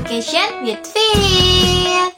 Education with Fit.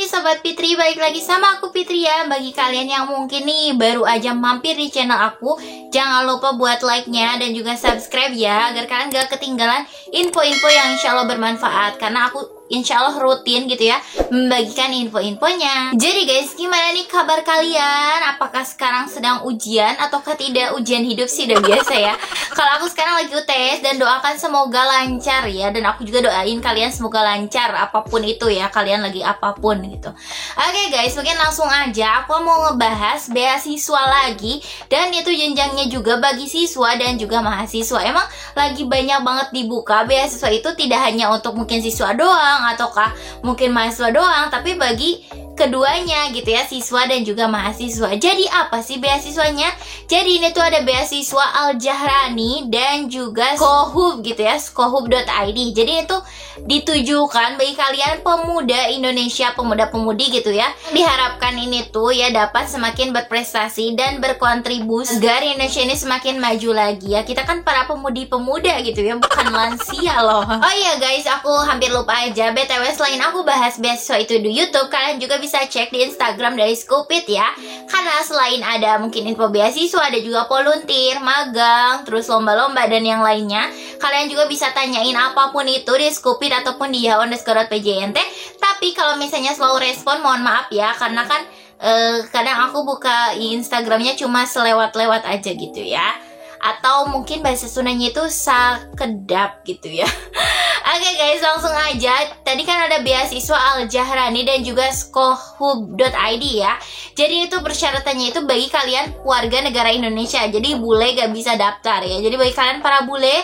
Sobat Fitri, balik lagi sama aku Fitri ya. Bagi kalian yang mungkin nih baru aja mampir di channel aku, jangan lupa buat like-nya dan juga subscribe ya, agar kalian gak ketinggalan info-info yang insya Allah bermanfaat. Karena aku insya Allah rutin gitu ya membagikan info-infonya. Jadi guys, gimana nih kabar kalian? Apakah sekarang sedang ujian ataukah tidak? Ujian hidup sih udah biasa ya. Kalau aku sekarang lagi UTS dan doakan semoga lancar ya. Dan aku juga doain kalian semoga lancar apapun itu ya, kalian lagi apapun gitu. Oke guys, mungkin langsung aja aku mau ngebahas beasiswa lagi. Dan itu jenjangnya juga bagi siswa dan juga mahasiswa. Emang lagi banyak banget dibuka. Beasiswa itu tidak hanya untuk mungkin siswa doang ataukah mungkin mahasiswa doang, tapi bagi keduanya gitu ya, siswa dan juga mahasiswa. Jadi apa sih beasiswanya? Jadi ini tuh ada beasiswa Al Jahrani dan juga Skohub gitu ya, skohub.id. Jadi itu ditujukan bagi kalian pemuda Indonesia, pemuda-pemudi gitu ya. Diharapkan ini tuh ya dapat semakin berprestasi dan berkontribusi agar Indonesia ini semakin maju lagi ya. Kita kan para pemudi-pemuda gitu ya, bukan lansia loh. Oh iya guys, aku hampir lupa aja. BTW selain aku bahas beasiswa itu di YouTube, kalian juga bisa cek di Instagram dari Skupit ya. Karena selain ada mungkin info beasiswa, ada juga volunteer, magang, terus lomba-lomba dan yang lainnya. Kalian juga bisa tanyain apapun itu di Skupit ataupun di @pjnt. Tapi kalau misalnya slow respon, mohon maaf ya, karena kan kadang aku buka Instagramnya cuma selewat-lewat aja gitu ya. Atau mungkin bahasa Sundanya itu sakedap gitu ya. Oke guys, langsung aja. Tadi kan ada beasiswa Al Jahrani dan juga skohub.id ya. Jadi itu persyaratannya itu bagi kalian warga negara Indonesia. Jadi bule gak bisa daftar ya. Jadi bagi kalian para bule,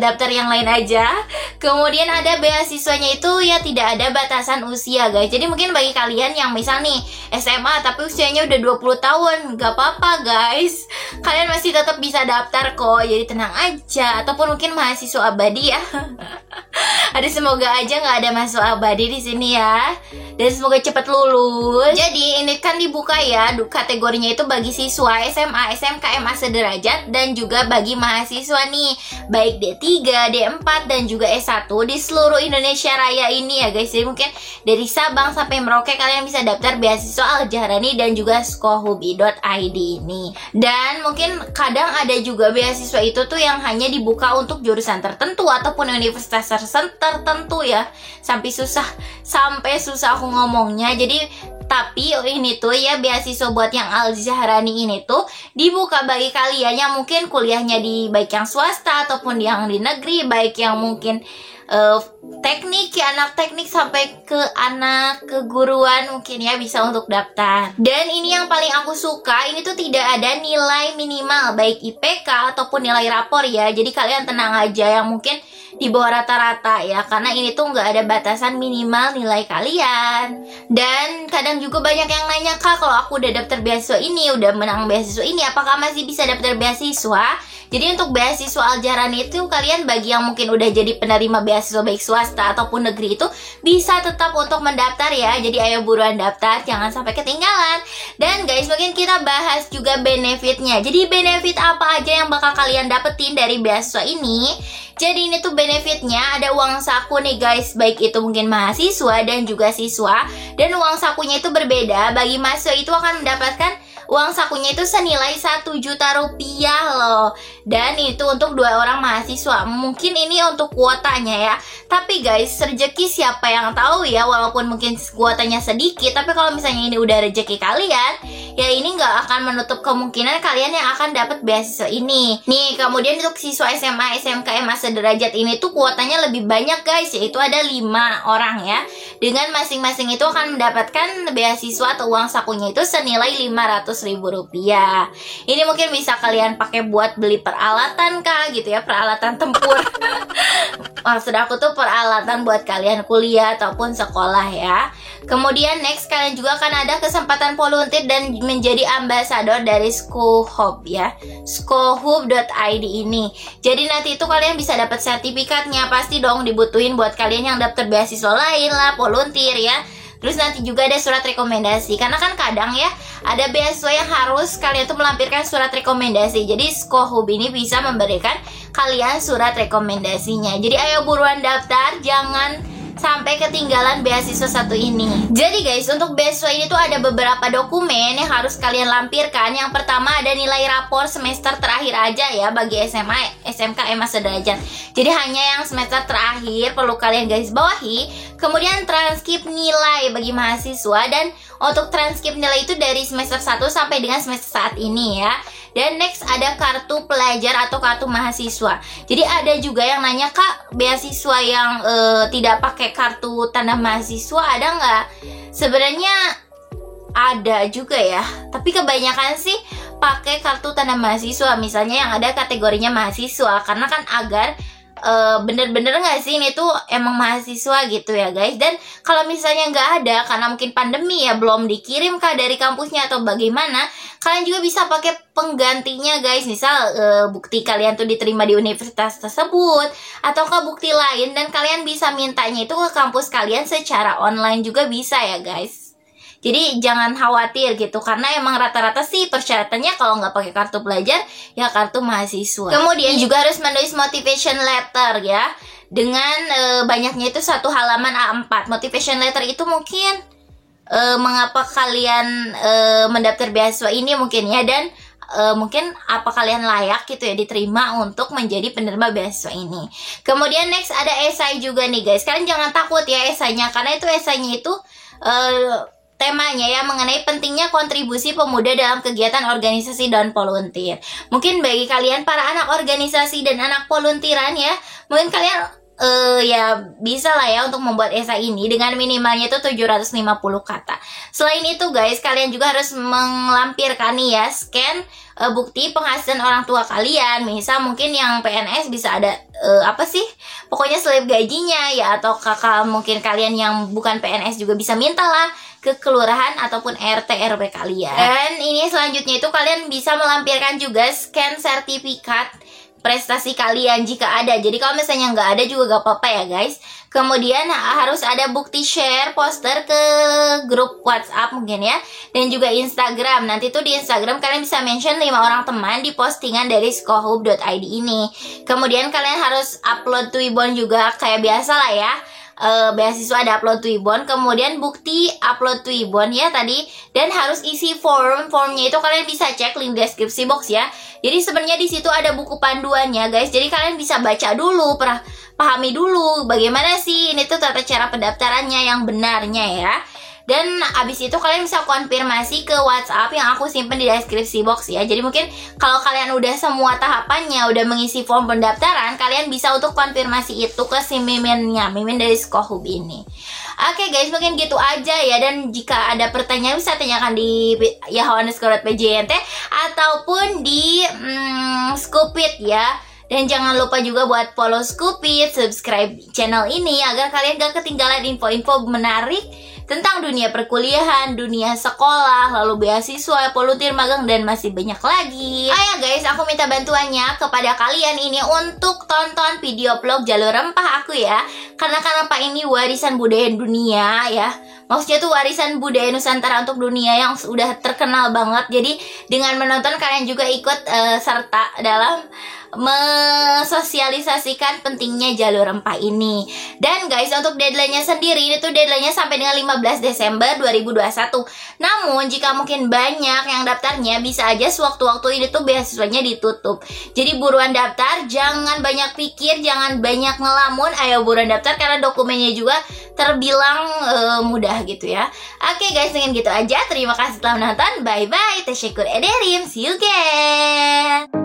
daftar yang lain aja. Kemudian ada beasiswanya itu ya tidak ada batasan usia guys. Jadi mungkin bagi kalian yang misal nih SMA tapi usianya udah 20 tahun, gak apa-apa guys, kalian masih tetap bisa daftar kok. Jadi tenang aja. Ataupun mungkin mahasiswa abadi ya. Ada semoga aja nggak ada mahasiswa abadi di sini ya. Dan semoga cepat lulus. Jadi ini kan dibuka ya, kategorinya itu bagi siswa SMA, SMK, MA sederajat dan juga bagi mahasiswa nih, baik D3, D4 dan juga S1 di seluruh Indonesia Raya ini ya guys. Jadi mungkin dari Sabang sampai Merauke kalian bisa daftar beasiswa Al Jahrani dan juga skohub.id ini. Dan mungkin kadang ada juga beasiswa itu tuh yang hanya dibuka untuk jurusan tertentu ataupun universitas tertentu ya. Sampai susah aku ngomongnya. Jadi tapi ini tuh ya beasiswa buat yang Al Jahrani ini tuh dibuka bagi kalian yang mungkin kuliahnya di baik yang swasta ataupun yang di negeri, baik yang mungkin teknik ya, anak teknik sampai ke anak keguruan mungkin ya bisa untuk daftar. Dan ini yang paling aku suka, ini tuh tidak ada nilai minimal baik IPK ataupun nilai rapor ya. Jadi kalian tenang aja yang mungkin di bawah rata-rata ya, karena ini tuh nggak ada batasan minimal nilai kalian. Dan kadang juga banyak yang nanya, Kak, kalau aku udah daftar beasiswa ini, udah menang beasiswa ini, apakah masih bisa daftar beasiswa? Jadi untuk beasiswa Al Jahrani itu kalian bagi yang mungkin udah jadi penerima beasiswa baik swasta ataupun negeri itu bisa tetap untuk mendaftar ya. Jadi ayo buruan daftar, jangan sampai ketinggalan. Dan guys, mungkin kita bahas juga benefitnya. Jadi benefit apa aja yang bakal kalian dapetin dari beasiswa ini? Jadi ini tuh benefitnya ada uang saku nih guys, baik itu mungkin mahasiswa dan juga siswa. Dan uang sakunya itu berbeda. Bagi mahasiswa itu akan mendapatkan uang sakunya itu senilai 1 juta rupiah loh. Dan itu untuk 2 orang mahasiswa. Mungkin ini untuk kuotanya ya. Tapi guys, rezeki siapa yang tahu ya. Walaupun mungkin kuotanya sedikit, tapi kalau misalnya ini udah rezeki kalian, ya ini nggak akan menutup kemungkinan kalian yang akan dapat beasiswa ini. Nih, kemudian untuk siswa SMA, SMK, MA sederajat ini tuh kuotanya lebih banyak guys, yaitu ada 5 orang ya. Dengan masing-masing itu akan mendapatkan beasiswa atau uang sakunya itu senilai Rp500.000. Ini mungkin bisa kalian pakai buat beli peralatan kah gitu ya, peralatan tempur. maksud aku tuh peralatan buat kalian kuliah ataupun sekolah ya. Kemudian next, kalian juga akan ada kesempatan volunteer dan menjadi ambasador dari Schoolhub ya, schoolhub.id ini. Jadi nanti itu kalian bisa dapat sertifikatnya, pasti dong dibutuhin buat kalian yang daftar beasiswa lain lah, volunteer ya. Terus nanti juga ada surat rekomendasi, karena kan kadang ya ada beasiswa yang harus kalian tuh melampirkan surat rekomendasi. Jadi Schoolhub ini bisa memberikan kalian surat rekomendasinya. Jadi ayo buruan daftar, jangan sampai ketinggalan beasiswa satu ini. Jadi guys, untuk beasiswa ini tuh ada beberapa dokumen yang harus kalian lampirkan. Yang pertama ada nilai rapor semester terakhir aja ya bagi SMA, SMK, MA sederajat. Jadi hanya yang semester terakhir perlu kalian garis bawahi. Kemudian transkrip nilai bagi mahasiswa, dan untuk transkrip nilai itu dari semester 1 sampai dengan semester saat ini ya. Dan next ada kartu pelajar atau kartu mahasiswa. Jadi ada juga yang nanya, Kak, beasiswa yang tidak pakai kartu tanda mahasiswa ada nggak? Sebenarnya ada juga ya, tapi kebanyakan sih pakai kartu tanda mahasiswa. Misalnya yang ada kategorinya mahasiswa, karena kan agar bener-bener nggak sih ini tuh emang mahasiswa gitu ya guys. Dan kalau misalnya nggak ada karena mungkin pandemi ya, belum dikirim kah dari kampusnya atau bagaimana, kalian juga bisa pakai penggantinya guys. Misal bukti kalian tuh diterima di universitas tersebut, ataukah bukti lain, dan kalian bisa mintanya itu ke kampus kalian secara online juga bisa ya guys. Jadi jangan khawatir gitu, karena emang rata-rata sih persyaratannya kalau nggak pakai kartu pelajar ya kartu mahasiswa. Kemudian juga harus menulis motivation letter ya, dengan banyaknya itu 1 halaman A4. Motivation letter itu mungkin mengapa kalian mendaftar beasiswa ini mungkin ya, dan mungkin apa kalian layak gitu ya diterima untuk menjadi penerima beasiswa ini. Kemudian next ada esai juga nih guys. Kalian jangan takut ya esainya, karena itu esainya itu temanya ya mengenai pentingnya kontribusi pemuda dalam kegiatan organisasi dan volunteer. Mungkin bagi kalian para anak organisasi dan anak volunteeran ya, mungkin kalian ya bisa lah ya untuk membuat esai ini dengan minimalnya itu 750 kata. Selain itu guys, kalian juga harus melampirkan nih ya, scan bukti penghasilan orang tua kalian. Misal mungkin yang PNS bisa ada apa sih, pokoknya slip gajinya ya, atau kakak mungkin kalian yang bukan PNS juga bisa mintalah ke kelurahan ataupun RT RW kalian. Dan ini selanjutnya itu kalian bisa melampirkan juga scan sertifikat prestasi kalian jika ada. Jadi kalau misalnya nggak ada juga gak apa-apa ya guys. Kemudian harus ada bukti share poster ke grup WhatsApp mungkin ya, dan juga Instagram. Nanti tuh di Instagram kalian bisa mention 5 orang teman di postingan dari schoolhub.id ini. Kemudian kalian harus upload Twibbon juga kayak biasa lah ya. Beasiswa ada upload Twibbon, kemudian bukti upload Twibbon ya tadi, dan harus isi formnya itu kalian bisa cek link deskripsi box ya. Jadi sebenarnya di situ ada buku panduannya guys, jadi kalian bisa baca dulu, pahami dulu bagaimana sih ini tuh tata cara pendaftarannya yang benarnya ya. Dan abis itu kalian bisa konfirmasi ke WhatsApp yang aku simpen di deskripsi box ya. Jadi mungkin kalau kalian udah semua tahapannya, udah mengisi form pendaftaran, kalian bisa untuk konfirmasi itu ke si Miminnya, Mimin dari Schoolhub ini. Oke guys, mungkin gitu aja ya. Dan jika ada pertanyaan bisa tanyakan di yahoo_pjnt ataupun di Scoopit ya. Dan jangan lupa juga buat follow Scoopit, subscribe channel ini agar kalian gak ketinggalan info-info menarik tentang dunia perkuliahan, dunia sekolah, lalu beasiswa, volunteer, magang, dan masih banyak lagi. Ayo guys, aku minta bantuannya kepada kalian ini untuk tonton video vlog jalur rempah aku ya. Karena rempah ini warisan budaya dunia ya. Maksudnya tuh warisan budaya Nusantara untuk dunia yang sudah terkenal banget. Jadi dengan menonton kalian juga ikut serta dalam mensosialisasikan pentingnya jalur rempah ini. Dan guys, untuk deadline-nya sendiri itu deadline-nya sampai dengan 15 Desember 2021. Namun jika mungkin banyak yang daftarnya, bisa aja sewaktu-waktu ini tuh beasiswanya ditutup. Jadi buruan daftar, jangan banyak pikir, jangan banyak ngelamun, ayo buruan daftar karena dokumennya juga terbilang mudah gitu ya. Oke guys, dengan gitu aja. Terima kasih telah menonton. Bye bye. Tasyakur ederim. See you again.